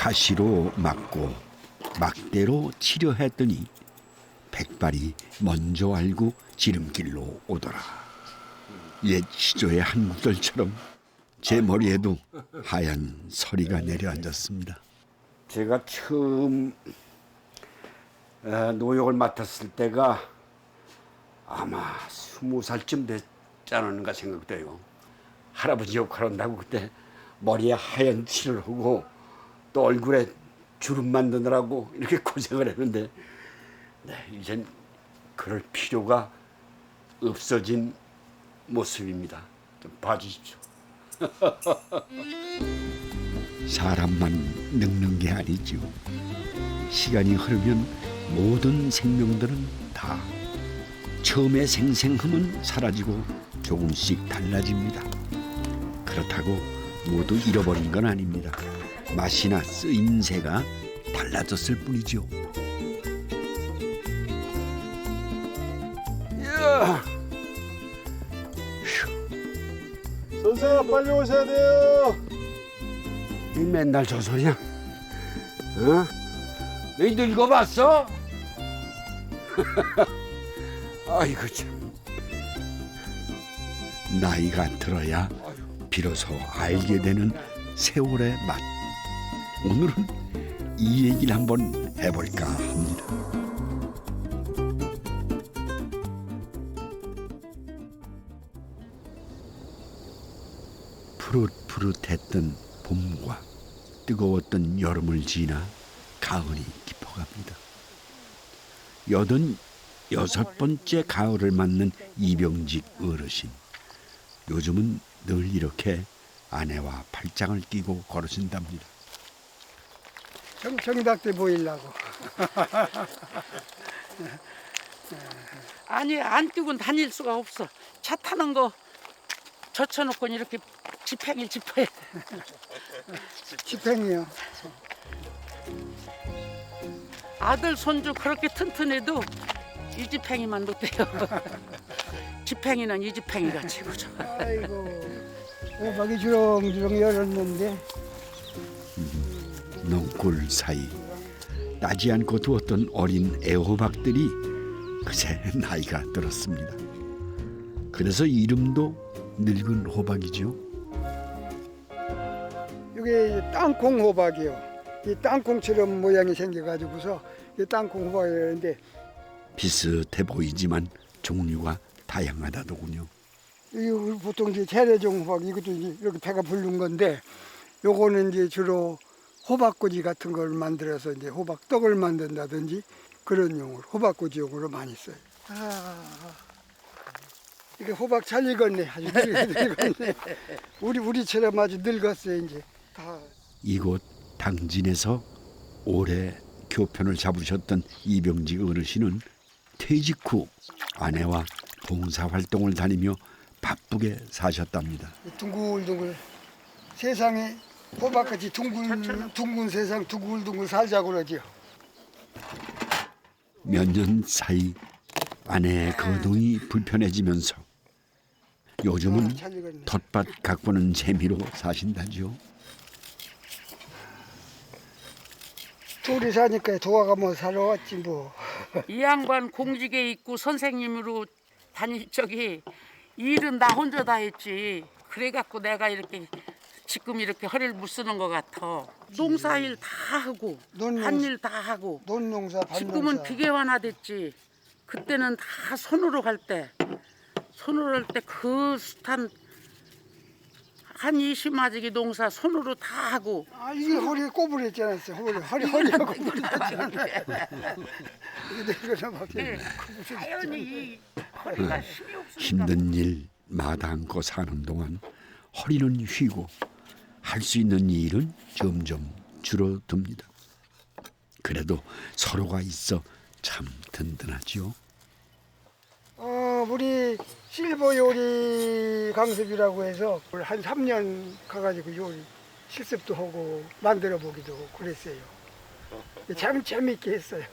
가시로 맞고 막대로 치료했더니 백발이 먼저 알고 지름길로 오더라. 옛 시조의 한국들처럼 제 머리에도 하얀 서리가 내려앉았습니다. 제가 처음 노역을 맡았을 때가 아마 20살쯤 됐지 않았는가 생각돼요. 할아버지 역할 한다고 그때 머리에 하얀 칠을 하고 또 얼굴에 주름 만드느라고 이렇게 고생을 했는데 이젠 그럴 필요가 없어진 모습입니다. 좀 봐주십시오. 사람만 늙는 게 아니죠. 시간이 흐르면 모든 생명들은 다 처음의 생생함은 사라지고 조금씩 달라집니다. 그렇다고 모두 잃어버린 건 아닙니다. 맛이나 쓰임새가 달라졌을 뿐이죠. 선생님 빨리 오셔야 돼요. 이 맨날 저 소리야? 어? 너희도 읽어봤어? 아이고 참. 나이가 들어야 비로소 알게 되는 세월의 맛. 오늘은 이 얘기를 한번 해볼까 합니다. 푸릇푸릇했던 봄과 뜨거웠던 여름을 지나 가을이 깊어갑니다. 86번째 가을을 맞는 이병직 어르신. 요즘은 늘 이렇게 아내와 팔짱을 끼고 걸으신답니다. 정답게 보이려고. 아니 안 뛰고는 다닐 수가 없어. 차 타는 거 젖혀놓고 이렇게 지팽이를 짚어야 돼. 지팽이요. 아들 손주 그렇게 튼튼해도 이 지팽이만 못돼요. 지팽이는 이 지팽이가 최고죠. 아이고, 호박이 주렁주렁 열었는데. 농골 사이 따지 않고 두었던 어린 애호박들이 그새 나이가 들었습니다. 그래서 이름도 늙은 호박이죠. 이게 땅콩 호박이요. 이 땅콩처럼 모양이 생겨가지고서 이 땅콩 호박이라는데 비슷해 보이지만 종류가 다양하다더군요. 이거 보통 이제 재래종 호박 이것도 이제 이렇게 배가 부른 건데 요거는 이제 주로 호박꼬지 같은 걸 만들어서 이제 호박떡을 만든다든지 그런 용으로 호박꼬지용으로 많이 써요. 이게 호박 잘 익었네. 아주 늙었네. 우리처럼 아주 늙었어요 이제. 다. 이곳 당진에서 오래 교편을 잡으셨던 이병직 어르신은 퇴직 후 아내와 봉사활동을 다니며 바쁘게 사셨답니다. 둥글둥글 세상에 호박같이 둥근 세상 둥글둥글 살자고 그러지요. 몇 년 사이 아내의 거동이 불편해지면서 요즘은 텃밭 가꾸는 재미로 사신다죠. 둘이 사니까 도와가면 살아왔지 뭐. 이 양반 공직에 있고 선생님으로 다닐 적이 일은 나 혼자 다 했지. 그래갖고 내가 이렇게 지금 이렇게 허리를 못 쓰는 것 같아. 농사일 다 하고 밭일 다 하고 논농사 밭농사. 지금은 기계화나 됐지. 그때는 다 손으로 할 때 그 숱한 한 20마지기 농사 손으로 다 하고. 아 이게 허리에 꼬부렸지 않았어. 허리가 꼬부렸잖아. 네, 자연히 이 허리가 힘이 없으니까. 힘든 일 마다않고 사는 동안 허리는 휘고 할 수 있는 일은 점점 줄어듭니다. 그래도 서로가 있어 참 든든하죠. 우리 실버 요리 강습이라고 해서 한 3년 가가지고 요리 실습도 하고 만들어 보기도 하고 그랬어요. 참 재밌게 했어요.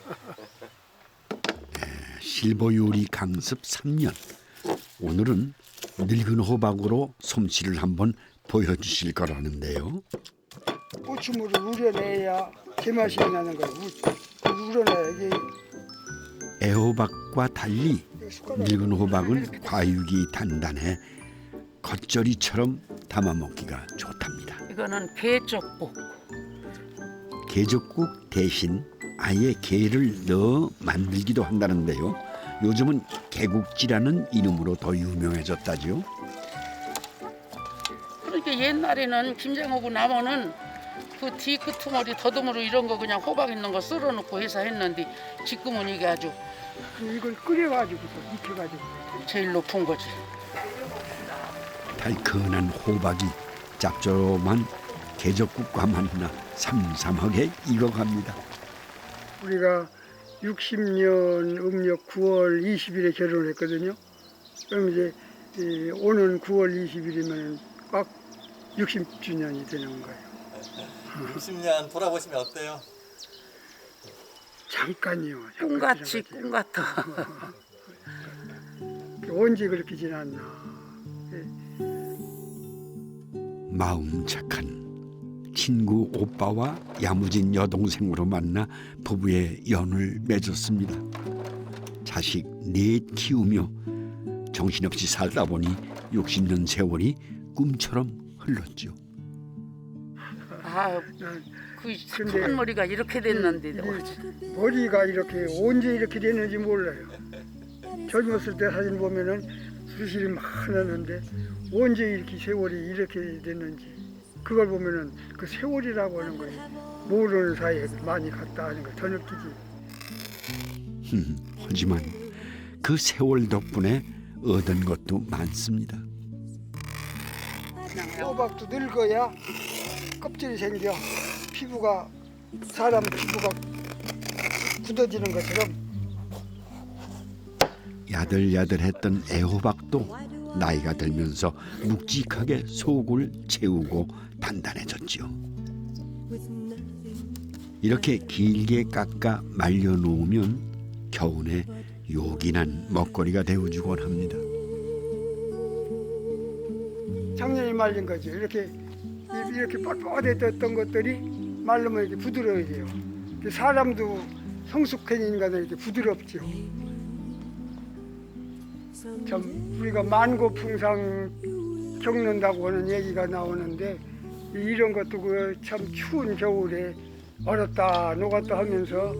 실버 요리 강습 3년. 오늘은 늙은 호박으로 솜씨를 한번 보여주실 거라는데요. 보충물을 우려내야 제맛이 나는 거예요. 우려내야 이게 애호박과 달리 늙은 호박은 과육이 단단해 겉절이처럼 담아 먹기가 좋답니다. 이거는 게적국. 게적국 대신 아예 게를 넣어 만들기도 한다는데요. 요즘은 게국지라는 이름으로 더 유명해졌다지요. 그러니까 옛날에는 김장하고 나면은 그 뒤끝머리 더듬으로 이런 거 그냥 호박 있는 거 썰어놓고 해서 했는데 지금은 이게 아주 이걸 끓여가지고서 익혀가지고 제일 높은 거지. 달큰한 호박이 짭조름한 게적국과 만나 삼삼하게 익어갑니다. 우리가 60년 음력 9월 20일에 결혼을 했거든요. 그럼 이제 오는 9월 20일이면 꽉 60주년이 되는 거예요. 60년 돌아보시면 어때요? 잠깐이요. 꿈같이 꿈 같아. 언제 그렇게 지났나. 마음 착한 친구 오빠와 야무진 여동생으로 만나 부부의 연을 맺었습니다. 자식 넷 키우며 정신없이 살다 보니 60년 세월이 꿈처럼 흘렀죠. 아, 그 큰 머리가 이렇게 됐는데 머리가 이렇게 언제 이렇게 됐는지 몰라요. 젊었을 때 사진 보면은 수실이 많았는데 언제 이렇게 세월이 이렇게 됐는지 그걸 보면은 그 세월이라고 하는 거지 모르는 사이에 많이 갔다 하는 걸 더 느끼지. 하지만 그 세월 덕분에 얻은 것도 많습니다. 호박도 늙어야 껍질이 생겨 피부가 사람 피부가 굳어지는 것처럼 야들야들했던 애호박도 나이가 들면서 묵직하게 속을 채우고 단단해졌지요. 이렇게 길게 깎아 말려놓으면 겨우내 요긴한 먹거리가 되어주곤 합니다. 작년에 말린 거죠. 이렇게 뻣뻣했던 것들이 말르면 이렇게 부드러워져요. 사람도 성숙한 인간은 이렇게 부드럽죠. 참 우리가 만고풍상 겪는다고 하는 얘기가 나오는데 이런 것도 그 참 추운 겨울에 얼었다 녹았다 하면서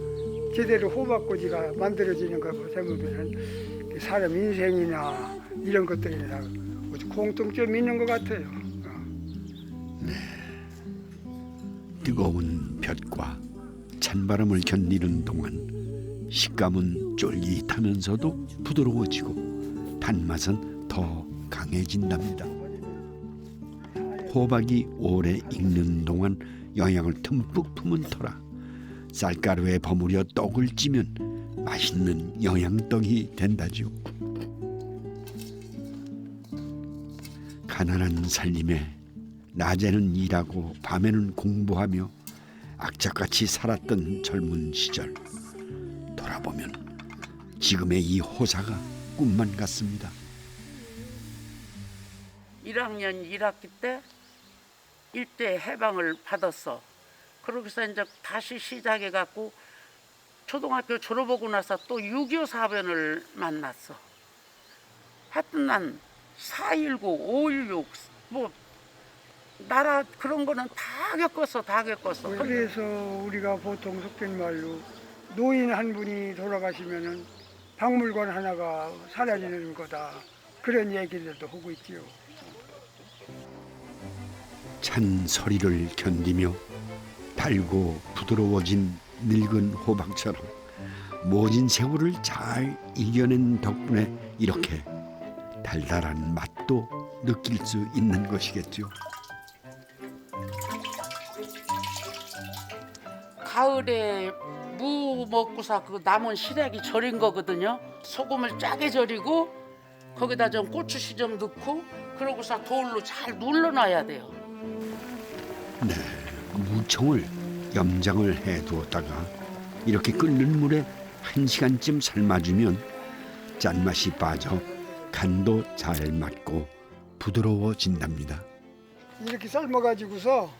제대로 호박꼬지가 만들어지는 거 보면 사람 인생이나 이런 것들이나 공통점이 있는 것 같아요. 뜨거운 볕과 찬바람을 견디는 동안 식감은 쫄깃하면서도 부드러워지고 단맛은 더 강해진답니다. 호박이 오래 익는 동안 영양을 듬뿍 품은 터라 쌀가루에 버무려 떡을 찌면 맛있는 영양떡이 된다죠. 가난한 살림에 낮에는 일하고 밤에는 공부하며 악착같이 살았던 젊은 시절 돌아보면 지금의 이 호사가 꿈만 같습니다. 1학년 1학기 때 일제 해방을 받았어. 그러고서 이제 다시 시작해 갖고 초등학교 졸업하고 나서 또 6.25 사변을 만났어. 하여튼 난 4.19, 5.16 뭐 나라 그런 거는 다 겪었어. 그래서 우리가 보통 속된 말로 노인 한 분이 돌아가시면은 박물관 하나가 사라지는 거다. 그런 얘기들도 하고 있지요. 찬 서리를 견디며 달고 부드러워진 늙은 호박처럼 모진 세월을 잘 이겨낸 덕분에 이렇게 달달한 맛도 느낄 수 있는 것이겠죠. 가을에 무 먹고서 그 남은 시래기 절인 거거든요. 소금을 짜게 절이고 거기다 좀 고추씨 좀 넣고 그러고서 돌로 잘 눌러놔야 돼요. 네, 무청을 염장을 해두었다가 이렇게 끓는 물에 1시간쯤 삶아주면 짠맛이 빠져 간도 잘 맞고 부드러워진답니다. 이렇게 삶아가지고서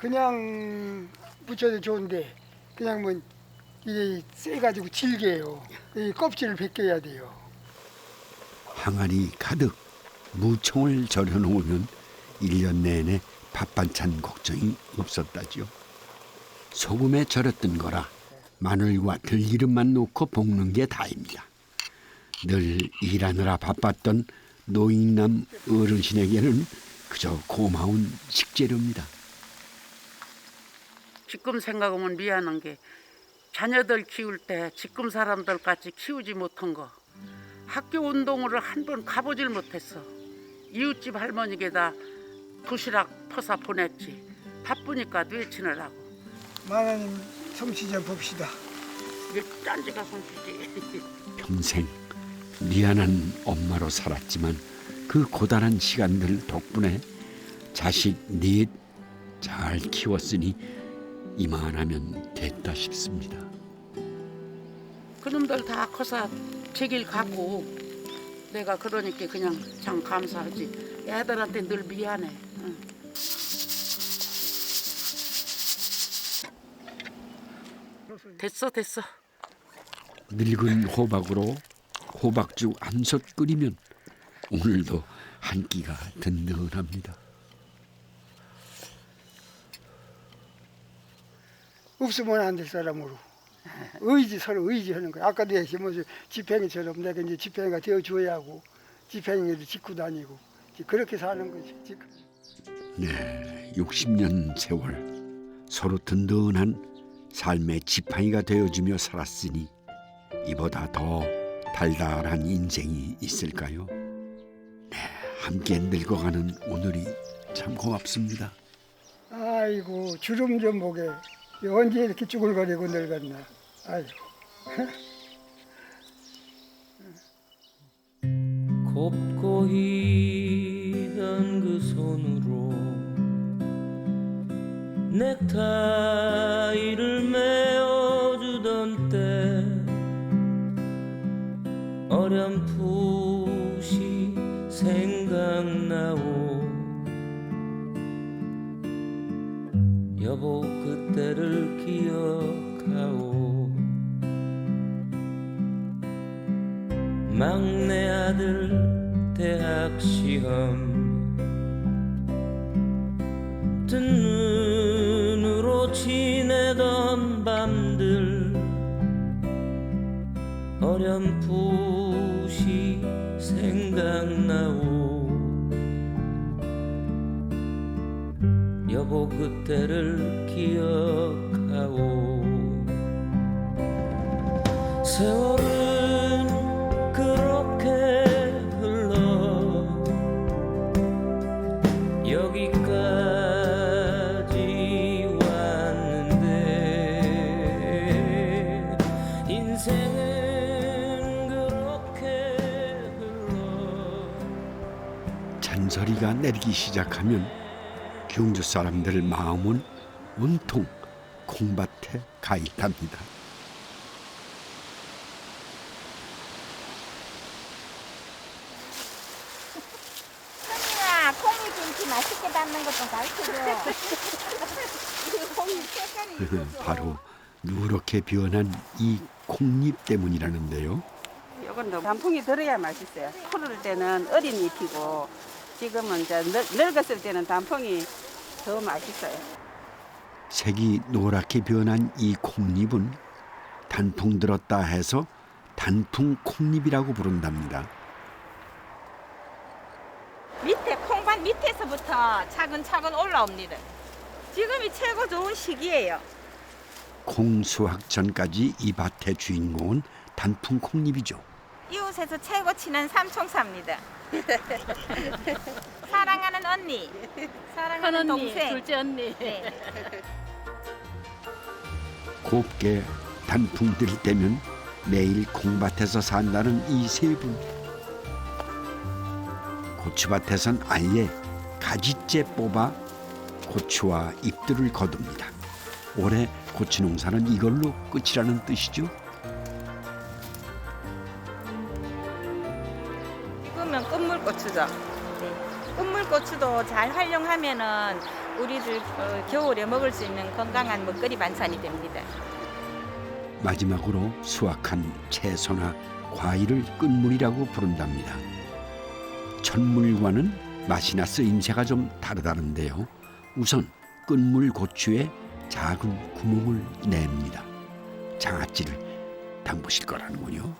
그냥 부쳐도 좋은데 그냥 뭐 이게 세가지고 질겨요. 이 껍질을 벗겨야 돼요. 항아리 가득 무청을 절여 놓으면 1년 내내 밥 반찬 걱정이 없었다죠. 소금에 절였던 거라 마늘과 들기름만 넣고 볶는 게 다입니다. 늘 일하느라 바빴던 노인남 어르신에게는 그저 고마운 식재료입니다. 지금 생각하면 미안한 게 자녀들 키울 때 지금 사람들 같이 키우지 못한 거. 학교 운동을 한 번 가보질 못했어. 이웃집 할머니에다 도시락 퍼서 보냈지. 바쁘니까 뇌치느라고. 만화님 솜씨 좀 봅시다. 이게 짠지가 손수지. 평생 미안한 엄마로 살았지만 그 고단한 시간들 덕분에 자식 넷 잘 키웠으니 이만하면 됐다 싶습니다. 그놈들 다 커서 제 길 가고 내가 그러니까 그냥 참 감사하지. 애들한테 늘 미안해. 응. 됐어. 늙은 호박으로 호박죽 한 솥 끓이면 오늘도 한 끼가 든든합니다. 없으면 안 될 사람으로 서로 의지하는 거야. 아까도 얘기했지만 지팽이처럼 내가 이제 지팽이가 되어줘야 하고 지팽이도 짚고 다니고 그렇게 사는 거지. 지금. 네, 60년 세월 서로 든든한 삶의 지팡이가 되어주며 살았으니 이보다 더 달달한 인생이 있을까요? 네, 함께 늙어가는 오늘이 참 고맙습니다. 아이고 주름 좀 보게. 언제 이렇게 쭈글거리고 늙었나. 아이고. 곱고 희던 그 손으로 넥타이를 메어주던 때 어렴풋이 생각나오. 여보 그때를 기억하오. 막내 아들 대학 시험 뜬 눈으로 지내던 밤들 어렴풋이 생각나오. 여보 그때를 기억하오. 세월은 그렇게 흘러 여기까지 왔는데 인생은 그렇게 흘러. 잔소리가 내리기 시작하면 경주 사람들 마음은 온통 콩밭에 가 있답니다. 선이야, 콩이김치 맛있게 담는 것 좀 가르쳐줘. 콩이 색깔이 바로 누렇게 변한 이 콩잎 때문이라는데요. 이건 단풍이 들어야 맛있어요. 푸를 때는 어린 잎이고 지금은 이제 늙었을 때는 단풍이 더 맛있어요. 색이 노랗게 변한 이 콩잎은 단풍 들었다 해서 단풍 콩잎이라고 부른답니다. 밑에 콩밭 밑에서부터 차근차근 올라옵니다. 지금이 최고 좋은 시기예요. 콩 수확 전까지 이 밭의 주인공은 단풍 콩잎이죠. 이웃에서 최고 친한 삼총사입니다. 사랑하는 언니, 사랑하는 동생, 둘째 언니. 네. 곱게 단풍 들 때면 매일 콩밭에서 산다는 이 세 분. 고추밭에선 아예 가지째 뽑아 고추와 잎들을 거둡니다. 올해 고추 농사는 이걸로 끝이라는 뜻이죠. 익으면 끝물고추죠. 네. 끝물 고추도 잘 활용하면은 우리들 겨울에 먹을 수 있는 건강한 먹거리 반찬이 됩니다. 마지막으로 수확한 채소나 과일을 끈물이라고 부른답니다. 천물과는 맛이나 쓰임새가 좀 다르다는데요. 우선 끈물 고추에 작은 구멍을 냅니다. 장아찌를 담그실 거라는군요.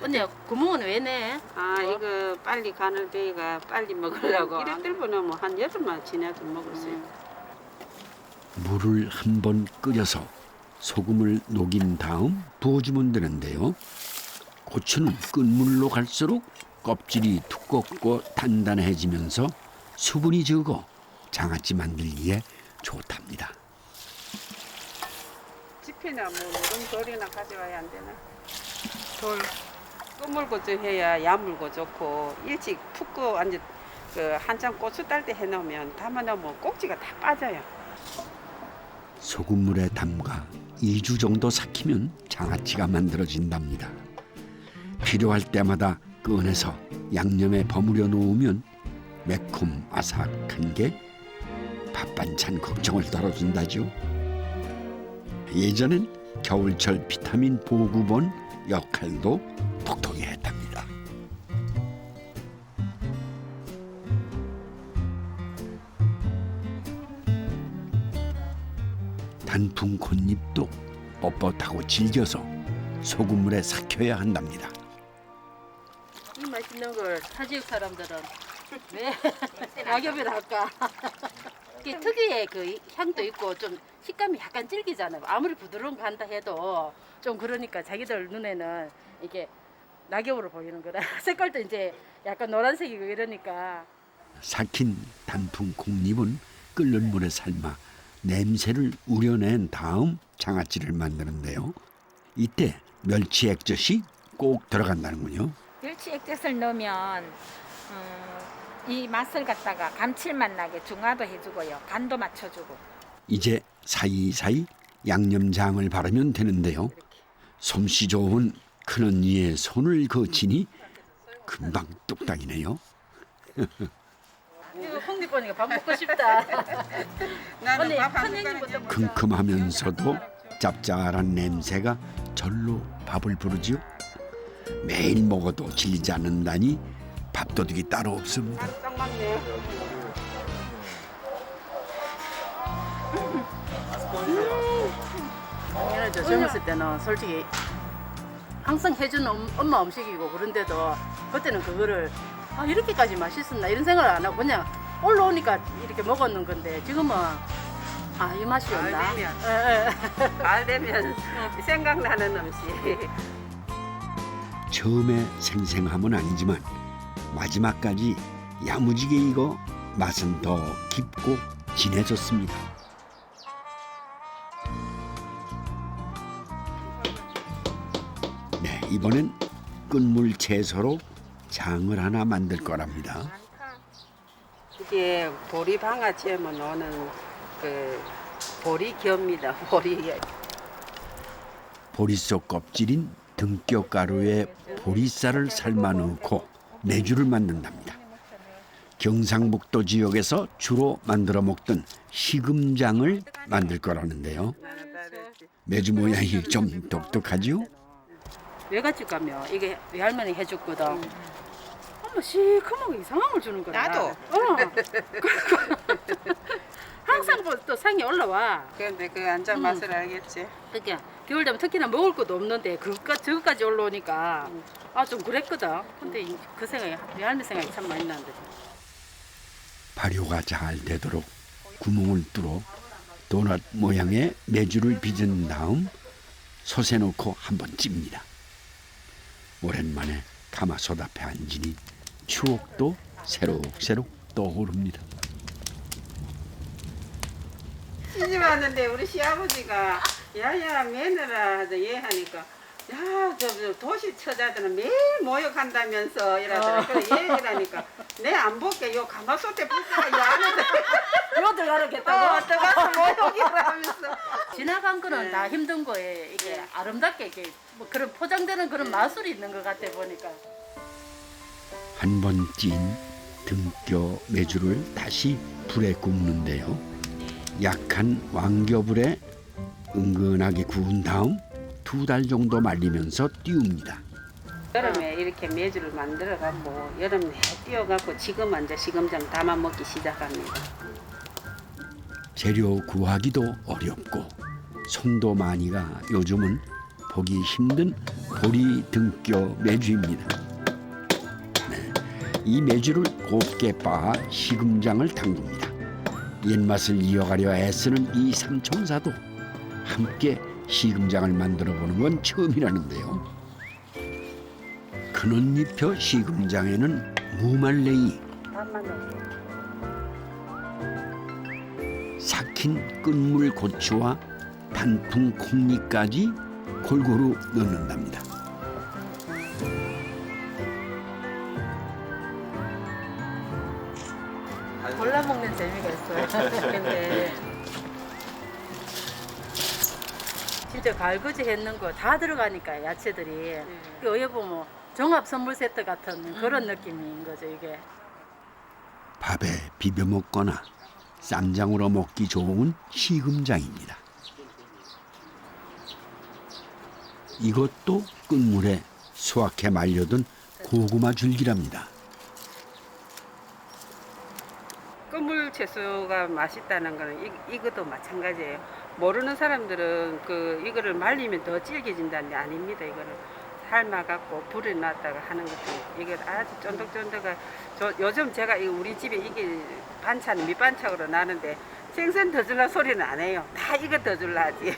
언니 구멍은 왜 내? 아 이거 빨리 간을 배가 빨리 먹으려고. 이래 들고 놓으면 한 여름만 지나도 먹을 수 있어. 물을 한 번 끓여서 소금을 녹인 다음 부어주면 되는데요. 고추는 끈물로 갈수록 껍질이 두껍고 단단해지면서 수분이 적어 장아찌 만들기에 좋답니다. 지피나 뭐 무슨 돌이나 가져와야 안 되나? 돌 끄물고추 해야 야물고 좋고 일찍 푹 끄 완전 그 한참 고추 딸 때 해놓으면 담아놓으면 꼭지가 다 빠져요. 소금물에 담가 2주 정도 삭히면 장아찌가 만들어진답니다. 필요할 때마다 꺼내서 양념에 버무려 놓으면 매콤 아삭한 게 밥반찬 걱정을 덜어준다죠. 예전엔 겨울철 비타민 보급원 역할도 톡톡히 했답니다. 단풍 콩잎도 뻣뻣하고 질겨서 소금물에 삭혀야 한답니다. 이 맛있는 걸 타지역 사람들은 왜 낙엽을 할까? 이게 특유의 그 향도 있고 좀 식감이 약간 질기잖아요. 아무리 부드러운 거 한다 해도 좀 그러니까 자기들 눈에는 이게 낙엽으로 보이는 거라. 색깔도 이제 약간 노란색이고 이러니까. 삭힌 단풍 콩잎은 끓는 물에 삶아 냄새를 우려낸 다음 장아찌를 만드는데요. 이때 멸치 액젓이 꼭 들어간다는군요. 멸치 액젓을 넣으면 이 맛을 갖다가 감칠맛 나게 중화도 해주고요. 간도 맞춰주고. 이제 사이사이 양념장을 바르면 되는데요. 솜씨 좋은 큰언니의 손을 거치니 금방 뚝딱이네요. 이거 콩잎 보니까 밥 먹고 싶다. 나는 밥한 큰언니부터 큼큼하면서도 짭짤한 냄새가 절로 밥을 부르지요. 매일 먹어도 질리지 않는다니 밥도둑이 따로 없습니다. 딱 맞네. 옛날에 저 젊었을 때는 솔직히 항상 해주는 엄마 음식이고 그런데도 그때는 그거를 이렇게까지 맛있었나 이런 생각을 안 하고 그냥 올라오니까 이렇게 먹었는 건데 지금은 이 맛이었나? 가을 되면 생각나는 음식. 처음에 생생함은 아니지만 마지막까지 야무지게 익어 맛은 더 깊고 진해졌습니다. 네, 이번엔 끈물 채소로 장을 하나 만들 거랍니다. 이게 보리방아찌에 넣는 그 보리겨입니다. 보리. 보리 속 껍질인 등뼈가루에 보리쌀을 삶아 넣고 메주를 만든답니다. 경상북도 지역에서 주로 만들어 먹던 시금장을 만들 거라는데요. 메주 모양이 좀 독특하죠? 외갓집 가면 이게 외할머니 해줬거든. 어머 시커멓게 이상한 걸 주는 거야. 나도. 항상 또 상이 올라와. 근데 그 안전 맛을 알겠지. 그러니까 겨울 되면 특히나 먹을 것도 없는데 저거까지 올라오니까 좀 그랬거든. 근데 그 생각이 외할머니 생각이 참 많이 나는데. 발효가 잘 되도록 구멍을 뚫어 도넛 모양의 메주를 빚은 다음 솥에 넣고 한번 찝니다. 오랜만에 가마솥 앞에 앉으니 추억도 새록새록 떠오릅니다. 시집 왔는데 우리 시아버지가 야야 며느라 하자 얘 하니까 저 도시 처자들은 매일 모욕한다면서 이러더라. 그래 얘 이러니까 내 안 볼게 요 가마솥에 불다가 이 안에 이거 들어가겠다고? 들어가서 모욕이라면서. 지나간 거는 다 힘든 거에 이게 아름답게 이렇게 뭐 그런 포장되는 그런 마술이 있는 것 같아 보니까. 한 번 찐 등뼈 메주를 다시 불에 굽는데요. 약한 왕겨불에 은근하게 구운 다음 2달 정도 말리면서 띄웁니다. 여름에 이렇게 메주를 만들어 갖고 여름 내 띄워 갖고 지금 이제 시금장 담아 먹기 시작합니다. 재료 구하기도 어렵고 손도 많이가 요즘은 보기 힘든 보리 등뼈 메주입니다. 네, 이 메주를 곱게 빻아 시금장을 담굽니다. 옛맛을 이어가려 애쓰는 이 삼총사도 함께 시금장을 만들어 보는 건 처음이라는데요. 근원잎표 시금장에는 무말랭이, 삭힌 끈물 고추와 단풍 콩잎까지 골고루 넣는답니다. 골라 먹는 재미가 있어요. 근데 진짜 갈구지 했는 거 다 들어가니까 야채들이 어여 보면 종합 선물 세트 같은 그런 느낌인 거죠 이게. 밥에 비벼 먹거나 쌈장으로 먹기 좋은 시금장입니다. 이것도 끈물에 수확해 말려둔 고구마 줄기랍니다. 끈물 채소가 맛있다는 거는 이것도 마찬가지예요. 모르는 사람들은 이거를 말리면 더 질겨진다는 게 아닙니다. 이거는 삶아갖고 불에 놨다가 하는 것도 이게 아주 쫀득쫀득한. 요즘 제가 우리 집에 이게 반찬 밑반찬으로 나는데 생선 더 줄라 소리는 안 해요. 다 이거 더 줄라 하지.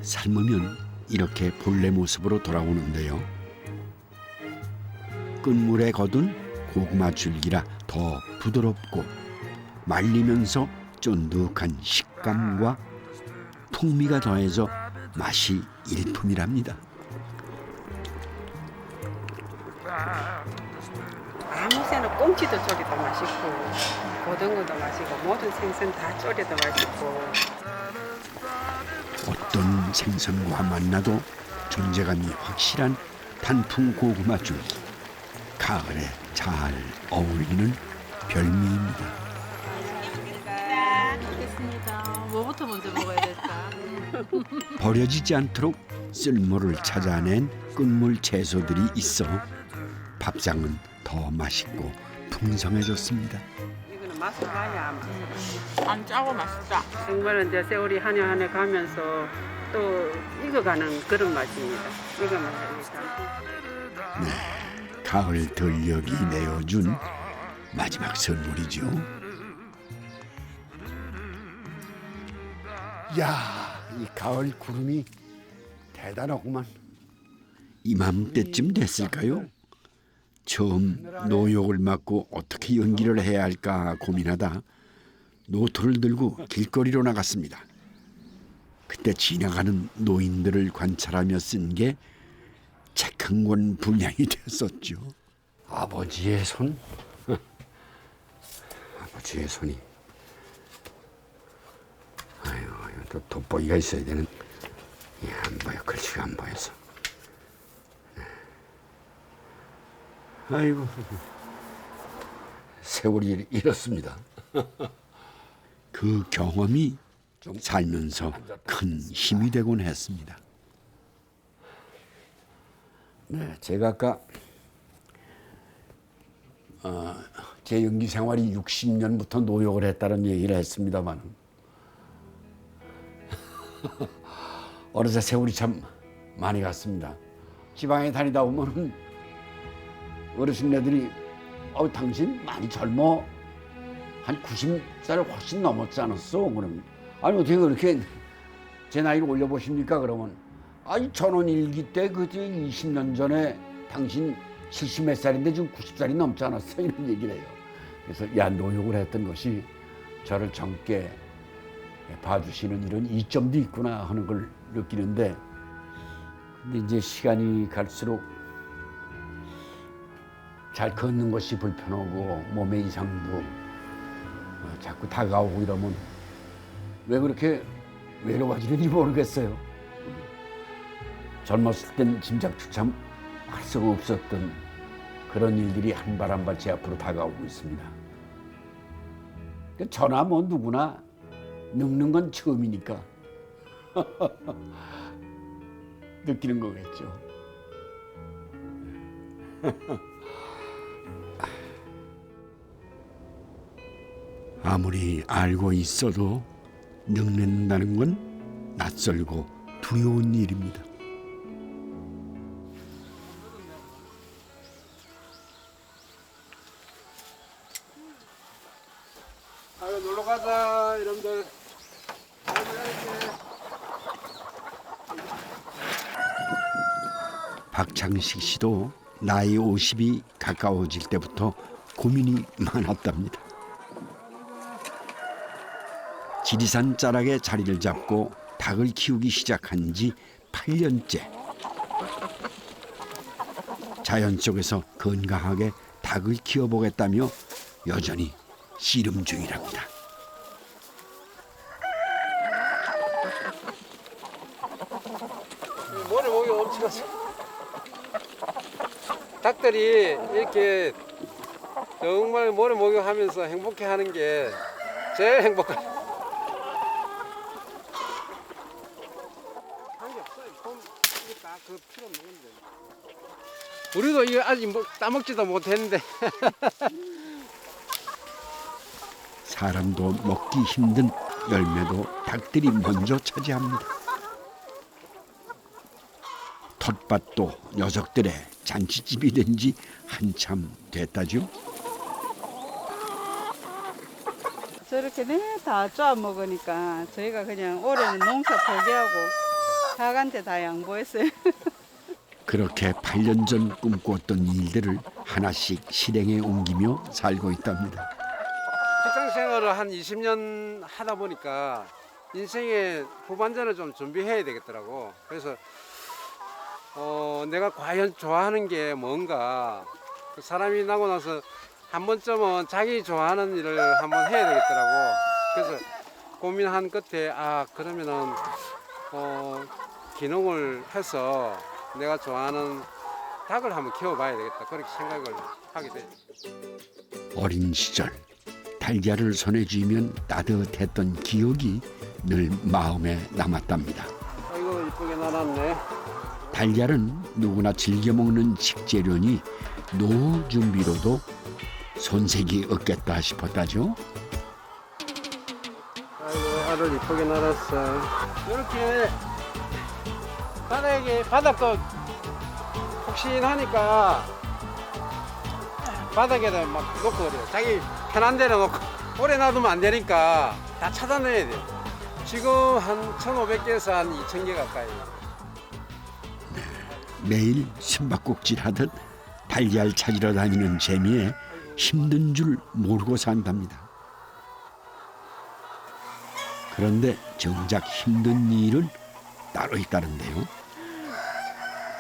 삶으면 이렇게 본래 모습으로 돌아오는데요. 끈물에 거둔 고구마 줄기라 더 부드럽고 말리면서 쫀득한 식감과 풍미가 더해져 맛이 일품이랍니다. 아무 새는 꽁치도 조리도 맛있고 고등어도 맛있고 모든 생선 다 조리도 맛있고. 어떤 생선과 만나도 존재감이 확실한 단풍 고구마 줄기. 가을에 잘 어울리는 별미입니다. 알겠습니다. 뭐부터 먼저 먹어야 될까? 버려지지 않도록 쓸모를 찾아낸 끈물 채소들이 있어 밥상은 더 맛있고 풍성해졌습니다. 이거는 맛을 봐야 안 짜고 맛있다. 정말 이제 세월이 한 해 한 해 가면서 또 익어가는 그런 맛입니다. 이거 맛입니다. 가을 들녘이 내어준 마지막 선물이죠. 야, 이 가을 구름이 대단하구만. 이맘때쯤 됐을까요? 처음 노역을 맡고 어떻게 연기를 해야 할까 고민하다 노트를 들고 길거리로 나갔습니다. 그때 지나가는 노인들을 관찰하며 쓴 게 책 한 권 분량이 됐었죠. 아버지의 손? 아버지의 손이. 아유, 또 돋보기가 있어야 되는. 안 보여, 글씨가 안 보여서. 아이고, 세월이 이렇습니다. 그 경험이 살면서 큰 힘이 되곤 했습니다. 네, 제가 아까 제 연기 생활이 60년부터 노역을 했다는 얘기를 했습니다만 어느새 세월이 참 많이 갔습니다. 지방에 다니다 보면은 어르신네들이 당신 많이 젊어. 한 90살 훨씬 넘었지 않았어? 그러면 아니 어떻게 그렇게 제 나이를 올려보십니까? 그러면 아니 전원일기 때 그때 20년 전에 당신 70몇 살인데 지금 90살이 넘지 않았어? 이런 얘기를 해요. 그래서 야, 노역을 했던 것이 저를 젊게 봐주시는 이런 이점도 있구나 하는 걸 느끼는데, 근데 이제 시간이 갈수록 잘 걷는 것이 불편하고 몸의 이상도 자꾸 다가오고 이러면 왜 그렇게 외로워지는지 모르겠어요. 젊었을 땐 짐작도 참 할 수 없었던 그런 일들이 한 발 한 발 제 앞으로 다가오고 있습니다. 저나 뭐 누구나 늙는 건 처음이니까 느끼는 거겠죠. 아무리 알고 있어도 늙는다는 건 낯설고 두려운 일입니다. 아유 놀러 가자 이놈들. 박창식 씨도 나이 50이 가까워질 때부터 고민이 많았답니다. 지리산 자락에 자리를 잡고 닭을 키우기 시작한 지 8년째. 자연 속에서 건강하게 닭을 키워보겠다며 여전히 씨름 중이랍니다. 모래 목이 엄청나서 닭들이 이렇게 정말 모래 목욕하면서 행복해하는 게 제일 행복한. 우리도 이거 아직 따먹지도 못했는데 사람도 먹기 힘든 열매도 닭들이 먼저 차지합니다. 텃밭도 녀석들의 잔치집이 된 지 한참 됐다죠. 저렇게 다 쪼아 먹으니까 저희가 그냥 올해는 농사 포기하고 닭한테 다 양보했어요. 그렇게 8년 전 꿈꿨던 일들을 하나씩 실행에 옮기며 살고 있답니다. 직장 생활을 한 20년 하다 보니까 인생의 후반전을 좀 준비해야 되겠더라고. 그래서 내가 과연 좋아하는 게 뭔가, 그 사람이 나고 나서 한 번쯤은 자기 좋아하는 일을 한번 해야 되겠더라고. 그래서 고민한 끝에 그러면은 기농을 해서 내가 좋아하는 닭을 한번 키워봐야 되겠다. 그렇게 생각을 하게 돼. 어린 시절 달걀을 손에 쥐면 따뜻했던 기억이 늘 마음에 남았답니다. 아이고 이쁘게 날았네. 달걀은 누구나 즐겨 먹는 식재료니 노후 준비로도 손색이 없겠다 싶었다죠. 아이고 알을 이쁘게 날았어. 이렇게 바닥도 푹신하니까 바닥에다 막 놓고 그래요. 자기 편한 데로 놓고 오래 놔두면 안 되니까 다 찾아내야 돼. 지금 한 1,500개에서 한 2,000개 가까이. 매일 숨바꼭질하듯 달걀 찾으러 다니는 재미에 힘든 줄 모르고 산답니다. 그런데 정작 힘든 일은 따로 있다는데요.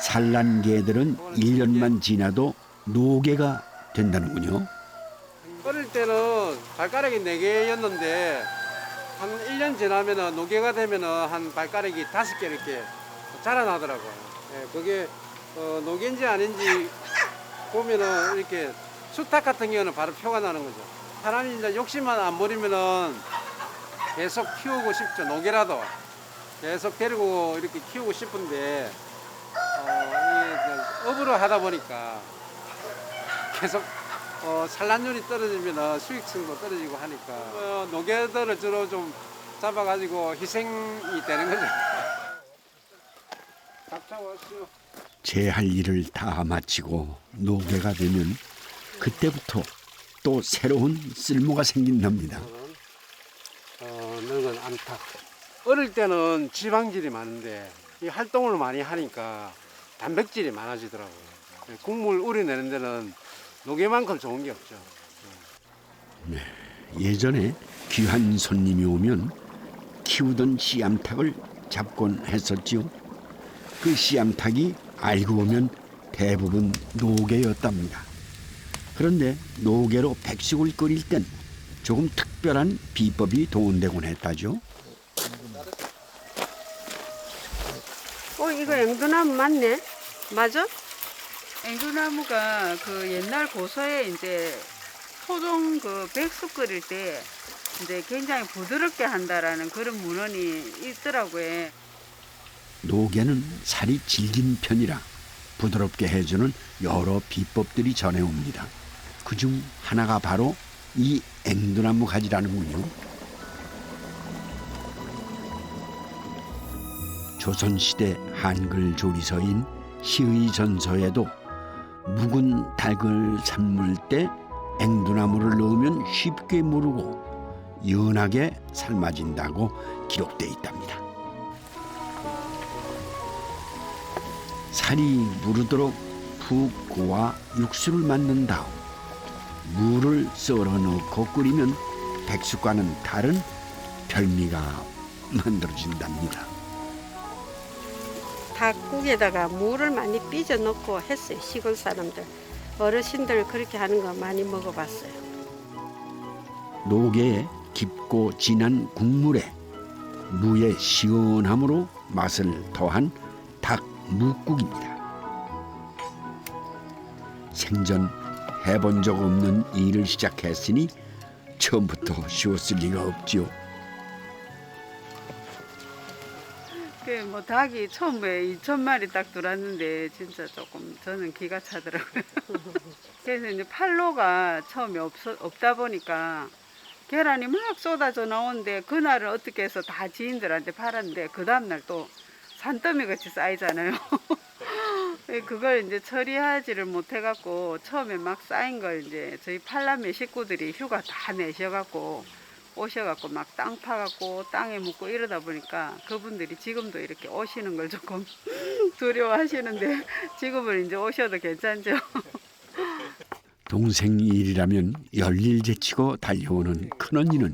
산란 개들은 1년만 지나도 노개가 된다는군요. 어릴 때는 발가락이 4개였는데 한 1년 지나면 노개가 되면 한 발가락이 5개 이렇게 자라나더라고요. 예, 그게 노개인지 아닌지 보면은 이렇게 수탉 같은 경우는 바로 표가 나는 거죠. 사람이 이제 욕심만 안 부리면은 계속 키우고 싶죠. 노개라도 계속 데리고 이렇게 키우고 싶은데 이게 업으로 하다 보니까 계속 산란율이 떨어지면 수익성도 떨어지고 하니까 노개들을 주로 좀 잡아가지고 희생이 되는 거죠. 잡숴왔어요. 제 할 일을 다 마치고 노개가 되면 그때부터 또 새로운 쓸모가 생긴답니다. 늙은 암탉. 어릴 때는 지방질이 많은데 이 활동을 많이 하니까 단백질이 많아지더라고요. 국물 우려내는 데는 노개만큼 좋은 게 없죠. 예전에 귀한 손님이 오면 키우던 씨암탉을 잡곤 했었지요. 그 씨암탉이 알고 보면 대부분 노개였답니다. 그런데 노개로 백숙을 끓일 땐 조금 특별한 비법이 동원되곤 했다죠. 이거 앵두나무 맞네? 맞아? 앵두나무가 그 옛날 고서에 이제 토종 그 백숙 끓일 때 이제 굉장히 부드럽게 한다라는 그런 문헌이 있더라고요. 노개는 살이 질긴 편이라 부드럽게 해주는 여러 비법들이 전해옵니다. 그중 하나가 바로 이 앵두나무 가지라는군요. 조선시대 한글 조리서인 시의전서에도 묵은 닭을 삶을 때 앵두나무를 넣으면 쉽게 무르고 연하게 삶아진다고 기록돼 있답니다. 살이 무르도록 푹 고아 육수를 만든 다음 물을 썰어 넣고 끓이면 백숙과는 다른 별미가 만들어진답니다. 닭국에다가 물을 많이 삐져 넣고 했어요. 시골 사람들, 어르신들 그렇게 하는 거 많이 먹어봤어요. 노개의 깊고 진한 국물에 무의 시원함으로 맛을 더한 닭 묵국입니다. 생전 해본 적 없는 일을 시작했으니 처음부터 쉬웠을 리가 없지요. 뭐 닭이 처음에 2,000마리 딱 들어왔는데 진짜 조금 저는 기가 차더라고요. 그래서 이제 팔로가 처음에 없다 보니까 계란이 막 쏟아져 나오는데 그날은 어떻게 해서 다 지인들한테 팔았는데 그 다음날 또 산더미 같이 쌓이잖아요. 그걸 이제 처리하지를 못해갖고 처음에 막 쌓인 걸 이제 저희 팔남매 식구들이 휴가 다 내셔갖고 오셔갖고 막 땅 파갖고 땅에 묻고 이러다 보니까 그분들이 지금도 이렇게 오시는 걸 조금 두려워하시는데 지금은 이제 오셔도 괜찮죠. 동생 일이라면 열일 제치고 달려오는 큰언니는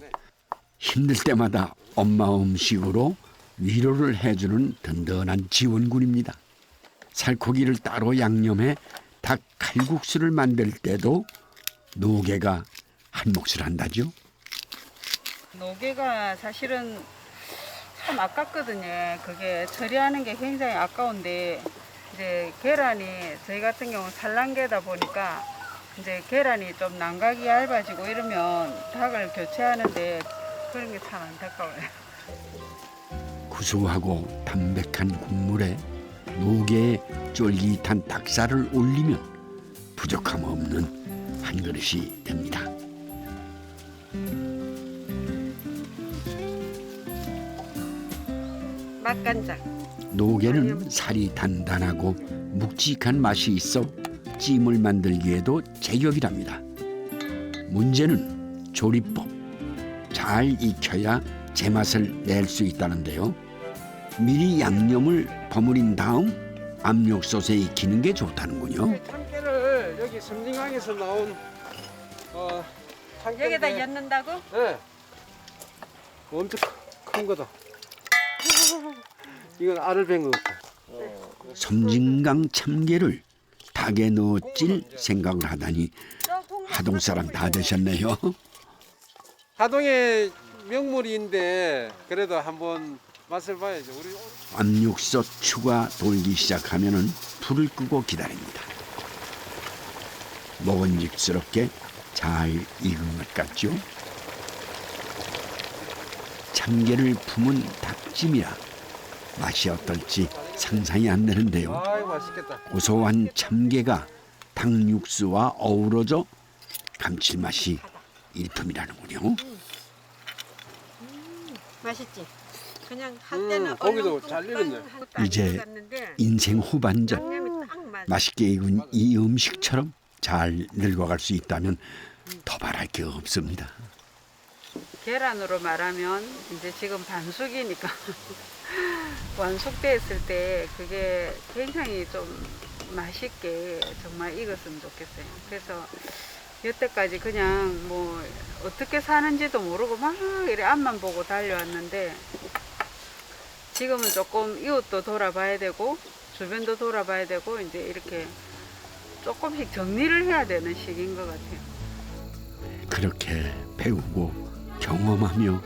힘들 때마다 엄마 음식으로 위로를 해주는 든든한 지원군입니다. 살코기를 따로 양념해 닭 칼국수를 만들 때도 노개가 한 몫을 한다죠. 노개가 사실은 참 아깝거든요. 그게 처리하는 게 굉장히 아까운데 이제 계란이 저희 같은 경우는 산란계다 보니까 이제 계란이 좀 난각이 얇아지고 이러면 닭을 교체하는데 그런 게 참 안타까워요. 구수하고 담백한 국물에 노개의 쫄깃한 닭살을 올리면 부족함 없는 한 그릇이 됩니다. 맛간장. 노개는 살이 단단하고 묵직한 맛이 있어 찜을 만들기에도 제격이랍니다. 문제는 조리법. 잘 익혀야 제맛을 낼 수 있다는데요. 미리 양념을 버무린 다음 압력솥에 익히는 게 좋다는군요. 참깨를 여기 섬진강에서 나온 참깨. 여기다 엿는다고? 네. 엄청 큰 거다. 이건 알을 뺀 거 같아. 섬진강 참깨를 닭에 넣어찔 생각을 하다니 하동 사람 다 되셨네요. 하동의 명물인데 그래도 한번 맛을 봐야죠. 우리 압력솥 추가 돌기 시작하면은 불을 끄고 기다립니다. 먹은직스럽게 잘 익은 것 같죠? 참깨를 품은 닭찜이라 맛이 어떨지 상상이 안 되는데요. 아이 맛있겠다. 고소한 참깨가 닭 육수와 어우러져 감칠맛이 일품이라는군요. 맛있지? 그냥 할 때는 고기도 잘 익었네. 이제 인생 후반전. 맛있게 익은 이 음식처럼 잘 늙어갈 수 있다면 더 바랄 게 없습니다. 계란으로 말하면 이제 지금 반숙이니까 완숙됐을 때 그게 굉장히 좀 맛있게 정말 익었으면 좋겠어요. 그래서 여태까지 그냥 뭐 어떻게 사는지도 모르고 막 이래 앞만 보고 달려왔는데 지금은 조금 이웃도 돌아봐야 되고 주변도 돌아봐야 되고 이제 이렇게 조금씩 정리를 해야 되는 시기인 것 같아요. 그렇게 배우고 경험하며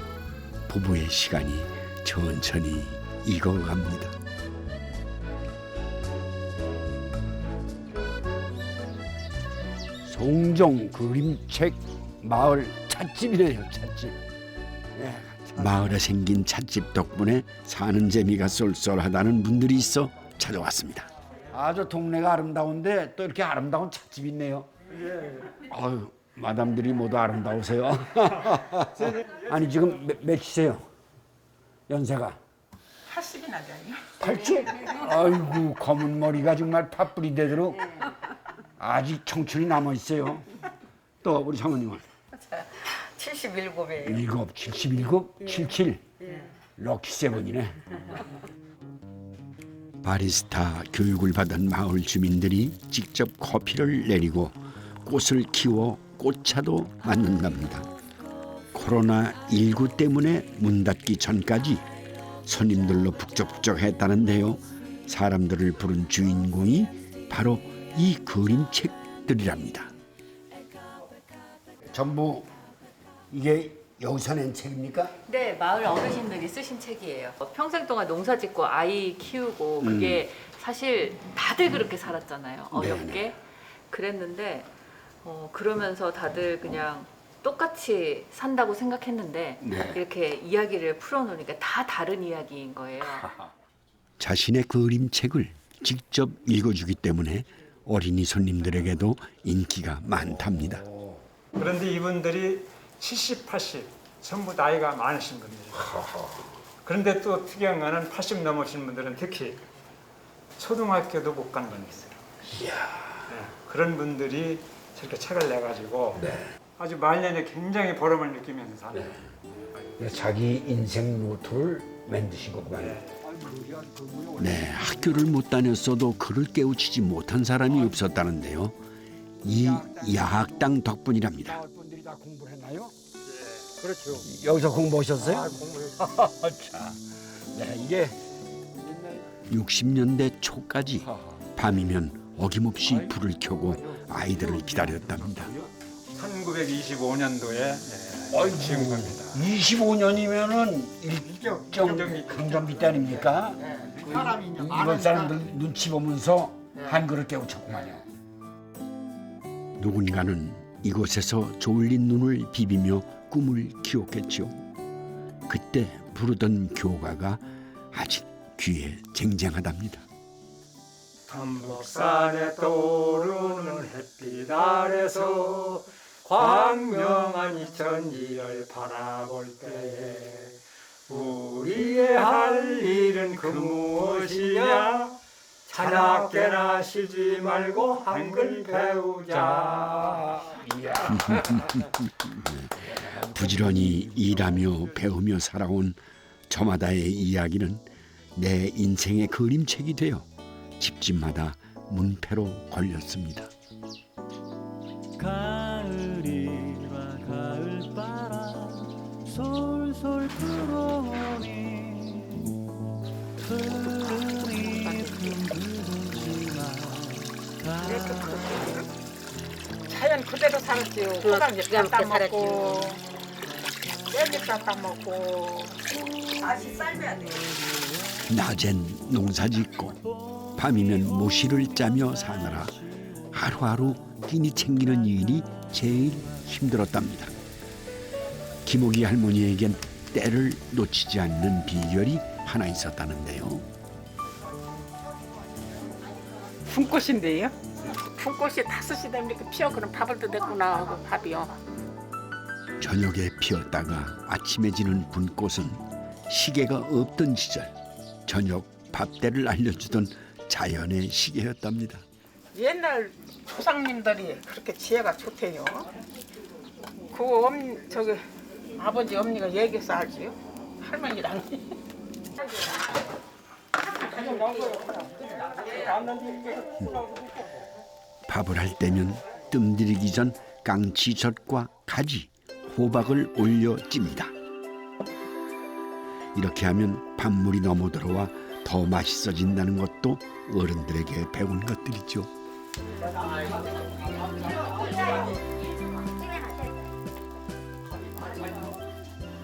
부부의 시간이 천천히 익어갑니다. 동종 그림책 마을 찻집이네요. 찻집. 예. 마을에 생긴 찻집 덕분에 사는 재미가 쏠쏠하다는 분들이 있어 찾아왔습니다. 아주 동네가 아름다운데 또 이렇게 아름다운 찻집이 있네요. 아유, 마담들이 모두 아름다우세요. 아니 지금 몇이세요? 연세가? 80이나 돼요. 80? 아이고 검은 머리가 정말 팥불이 되도록 아직 청춘이 남아 있어요. 또 우리 사모님은? 77이에요. 77, 77. 럭키 세븐이네. 바리스타 교육을 받은 마을 주민들이 직접 커피를 내리고 꽃을 키워 꽃차도 만든답니다. 코로나19 때문에 문 닫기 전까지 손님들로 북적북적했다는데요. 사람들을 부른 주인공이 바로 이 그림책들이랍니다. 전부 이게 여기서 낸 책입니까? 네, 마을 어르신들이 쓰신 책이에요. 평생 동안 농사 짓고 아이 키우고 그게 사실 다들 그렇게 살았잖아요. 어렵게. 네네. 그랬는데 그러면서 다들 그냥 똑같이 산다고 생각했는데 네. 이렇게 이야기를 풀어놓으니까 다 다른 이야기인 거예요. 자신의 그림책을 직접 읽어주기 때문에 어린이 손님들에게도 인기가 많답니다. 그런데 이분들이 70, 80 전부 나이가 많으신 분들이에요. 그런데 또 특이한 거는 80 넘으신 분들은 특히 초등학교도 못 간 분이 있어요. 네, 그런 분들이 저렇게 책을 내가지고 아주 말년에 굉장히 보람을 느끼면서 사는 자기 인생 노트를 만드신 거구만. 네, 학교를 못 다녔어도 글을 깨우치지 못한 사람이 없었다는데요. 이 야학당 덕분이랍니다. 분들이 다 공부를 했나요? 그렇죠. 여기서 공부하셨어요? 공부했어요. 자, 네, 이게 60년대 초까지 밤이면 어김없이 불을 켜고 아이들을 기다렸답니다. 1925년도에 지은 겁니다. 25년이면은 일정 강점기 때 아닙니까? 이번 사람들 눈치 보면서 한글을 깨우쳤구만요. 누군가는 이곳에서 졸린 눈을 비비며 꿈을 키웠겠죠. 그때 부르던 교가가 아직 귀에 쟁쟁하답니다. 담북산에 떠오르는 햇빛 아래서 광명한 이천지를 바라볼 때에 우리의 할 일은 그 무엇이냐 자나깨나 쉬지 말고 한글 배우자. 부지런히 일하며 배우며 살아온 저마다의 이야기는 내 인생의 그림책이 되어 집집마다 문패로 걸렸습니다. 가을이라 가을바람 솔솔 불어오니 푸른 잎은 붉은지만 자연 그대로 살았지요. 호박잎 갖다 먹고, 깻잎 갖다 먹고. 다시 삶아야 돼요. 낮엔 농사짓고 밤이면 모시를 짜며 사느라 하루하루 끼니 챙기는 일이 제일 힘들었답니다. 김옥이 할머니에겐 때를 놓치지 않는 비결이 하나 있었다는데요. fun꽃인데요. fun꽃이 5시 되면 이렇게 피어 그럼 밥을 또 냈구나 하고 밥이요. 저녁에 피었다가 아침에 지는 분꽃은 시계가 없던 시절 저녁 밥때를 알려주던 자연의 시계였답니다. 옛날 조상님들이 그렇게 지혜가 좋대요. 저기 아버지 어머니가 얘기해서 알지요. 할머니랑. 밥을 할 때면 뜸들이기 전 깡치젓과 가지, 호박을 올려 찝니다. 이렇게 하면 밥물이 넘어 들어와 더 맛있어진다는 것도 어른들에게 배운 것들이죠.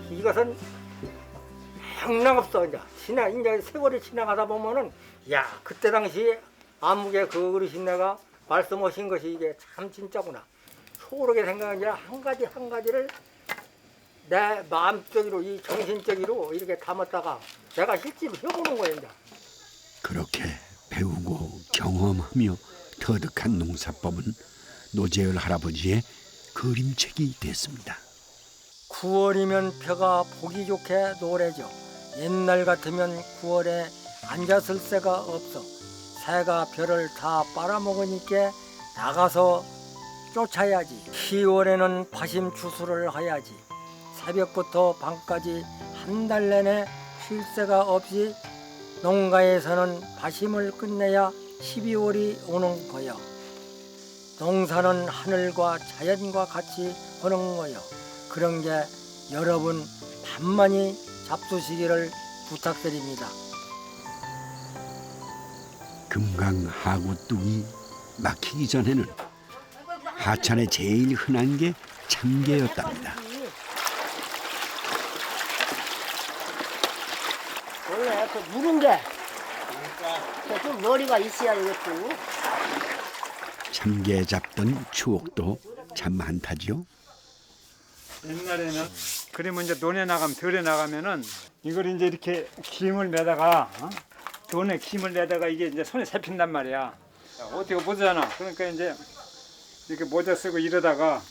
이것은 형량없어. 이제 세월이 지나가다 보면은 야 그때 당시에 아무개 그 어르신네가 말씀하신 것이 이게 참 진짜구나. 소홀하게 생각한 게 아니라 한 가지 한 가지를 내 마음적으로 이 정신적으로 이렇게 담았다가 내가 실제로 해보는 거예요. 이제. 그렇게 배우고 경험하며 터득한 농사법은 노재열 할아버지의 그림책이 됐습니다. 9월이면 벼가 보기 좋게 노래져. 옛날 같으면 9월에 앉았을 새가 없어. 새가 벼를 다 빨아먹으니까 나가서 쫓아야지. 10월에는 파심 추수를 해야지. 새벽부터 밤까지 한 달 내내 쉴 새가 없이 농가에서는 파심을 끝내야 12월이 오는 거요. 농사는 하늘과 자연과 같이 하는 거요. 그런 게 여러분 반만이 잡수시기를 부탁드립니다. 금강 하구 뚝이 막히기 전에는 하천에 제일 흔한 게 참게였답니다. 원래 그 무른 게 좀 머리가 있어야 되겠고. 참게 잡던 추억도 참 많다죠. 옛날에는 그러면 이제 논에 나가면 들에 나가면은 이걸 이제 이렇게 김을 매다가 돈에 김을 내다가 이게 이제 손에 잡힌단 말이야. 어떻게 보잖아. 그러니까 이제 이렇게 모자 쓰고 이러다가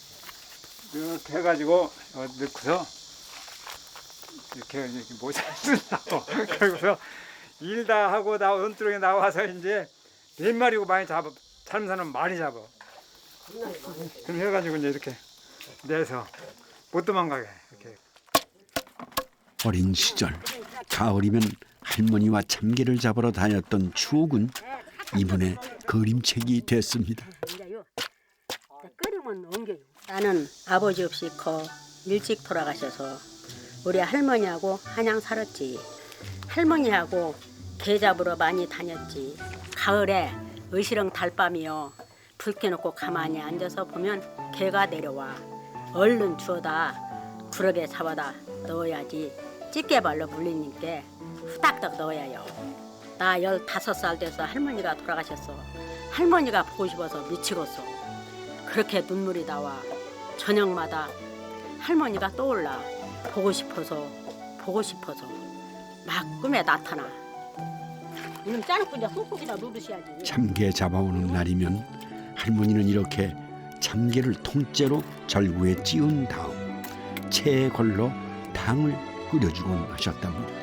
이렇게 해가지고 넣고서 이렇게 모자를 쓴다고. 그러고서 일 다 하고 나 원두렁에 나와서 이제 몇 마리고 많이 잡아. 사는 사람은 많이 잡아. 그럼 해가지고 이제 이렇게 내서 못 도망가게 이렇게. 어린 시절 가을이면 할머니와 참게를 잡으러 다녔던 추억은 이분의 그림책이 됐습니다. 나는 아버지 없이 커 일찍 돌아가셔서 우리 할머니하고 한양 살았지. 할머니하고 개 잡으러 많이 다녔지. 가을에 의시렁 달밤이요. 불 켜놓고 가만히 앉아서 보면 개가 내려와. 얼른 주워다 구럭에 잡아다 넣어야지. 집게발로 물리니까 후딱딱 넣어야요. 나 15살 돼서 할머니가 돌아가셨어. 할머니가 보고 싶어서 미치겠어. 그렇게 눈물이 나와. 저녁마다 할머니가 떠올라. 보고 싶어서 막 꿈에 나타나. 이놈 짜놓고 이제 손톱이나 누르셔야지. 참게 잡아오는 날이면 할머니는 이렇게 참게를 통째로 절구에 찌운 다음 체에 걸러 당을 끓여주곤 하셨답니다.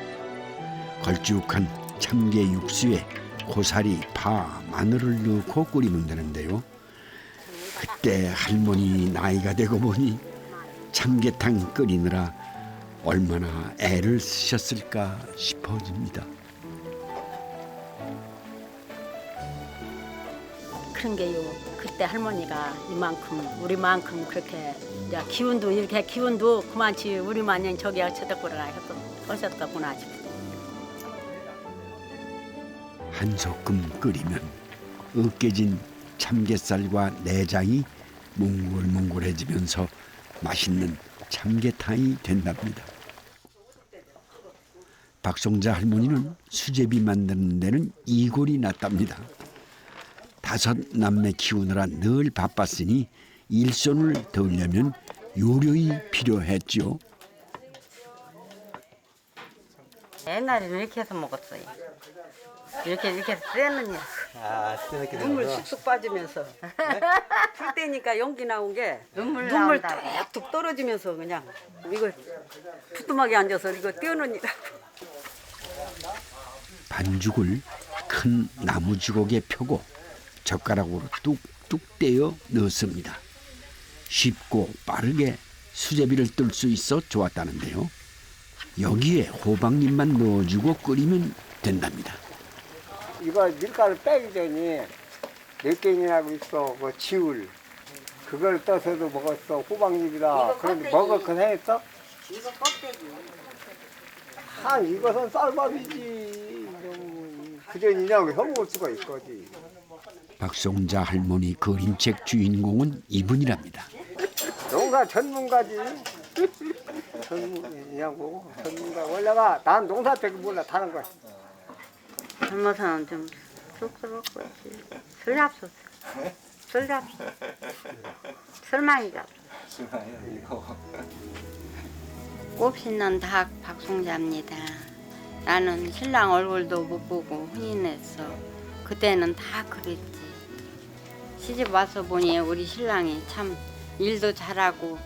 걸쭉한 참게 육수에 고사리, 파, 마늘을 넣고 끓이면 되는데요. 그때 할머니 나이가 되고 보니 참게탕 끓이느라 얼마나 애를 쓰셨을까 싶어집니다. 그런 게요. 그때 할머니가 이만큼 우리만큼 그렇게 이제 기운도 그만치 우리만냥 저기 쳐다보라 하셨겠구나 싶어. 한 소끔 끓이면 으깨진 참게살과 내장이 몽글몽글해지면서 맛있는 참게탕이 된답니다. 박송자 할머니는 수제비 만드는 데는 이골이 났답니다. 5 남매 키우느라 늘 바빴으니 일손을 덜려면 요령이 필요했죠. 옛날에는 이렇게 해서 먹었어요. 이렇게 해서 떼느냐. 눈물 쑥쑥 빠지면서 풀 때니까 연기 나온 게 눈물 뚝뚝 떨어지면서 그냥 이거 부뚜막에 앉아서 이거 떼어놓으니라고. 반죽을 큰 나무 주걱에 펴고 젓가락으로 뚝뚝 떼어 넣습니다. 쉽고 빠르게 수제비를 뜰 수 있어 좋았다는데요. 여기에 호박잎만 넣어주고 끓이면 된답니다. 이거 밀가루 빼기 전에 몇 개인이라고 있어. 뭐 지울 그걸 떠서도 먹었어. 호박잎이다. 그런데 먹었건 했어? 이거 껍데기. 이것은 쌀밥이지. 그전이냐고 혀먹을 수가 있거지. 박송자 할머니 그림책 주인공은 이분이랍니다. 농사 전문가지. 전문이냐고. 전문가. 원래가 난 농사 되게 몰라. 다른 거야. 젊어서는 좀 쑥스럽고 설레없었어. 술 잡수. 술많이 잡수. 이거. 꽃피는 닭 박송자입니다. 나는 신랑 얼굴도 못 보고 혼인했어. 그때는 다 그랬지. 시집 와서 보니 우리 신랑이 참 일도 잘하고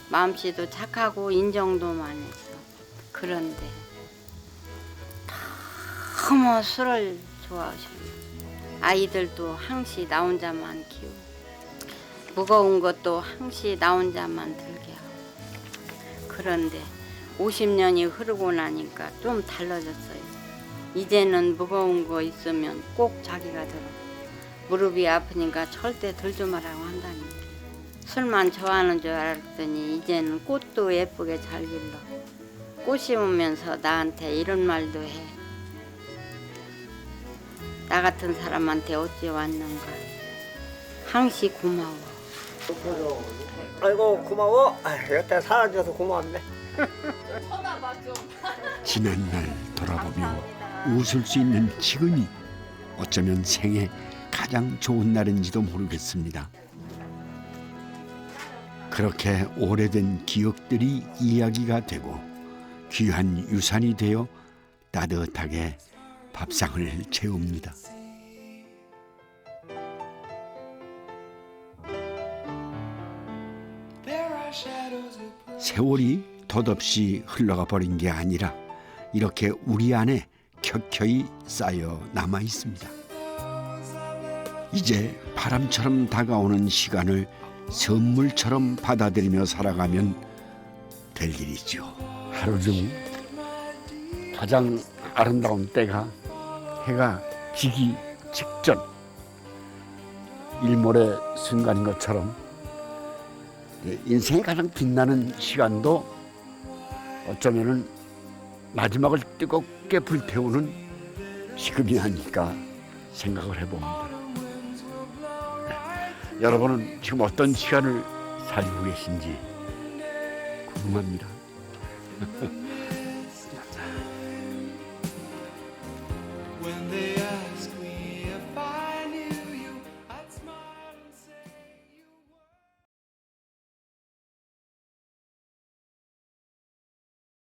마음씨도 착하고 인정도 많았어. 그런데 너무 술을 좋아하셔요. 아이들도 항시 나 혼자만 키우고 무거운 것도 항시 나 혼자만 들게 하고. 그런데 50년이 흐르고 나니까 좀 달라졌어요. 이제는 무거운 거 있으면 꼭 자기가 들어. 무릎이 아프니까 절대 들지 말라고 한다니까. 술만 좋아하는 줄 알았더니 이제는 꽃도 예쁘게 잘 길러. 꽃 심으면서 나한테 이런 말도 해. 나 같은 사람한테 어찌 왔는가. 항시 고마워. 아이고 고마워. 여태 살아줘서 고맙네. 지난날 돌아보며 웃을 수 있는 지금이 어쩌면 생애 가장 좋은 날인지도 모르겠습니다. 그렇게 오래된 기억들이 이야기가 되고 귀한 유산이 되어 따뜻하게 밥상을 채웁니다. 세월이 덧없이 흘러가 버린 게 아니라 이렇게 우리 안에 켜켜이 쌓여 남아 있습니다. 이제 바람처럼 다가오는 시간을 선물처럼 받아들이며 살아가면 될 일이죠. 하루 중 가장 아름다운 때가 해가 지기 직전 일몰의 순간인 것처럼 인생이 가장 빛나는 시간도 어쩌면은 마지막을 뜨겁게 불태우는 지금이 아닐까 생각을 해봅니다. 여러분은 지금 어떤 시간을 살고 계신지 궁금합니다.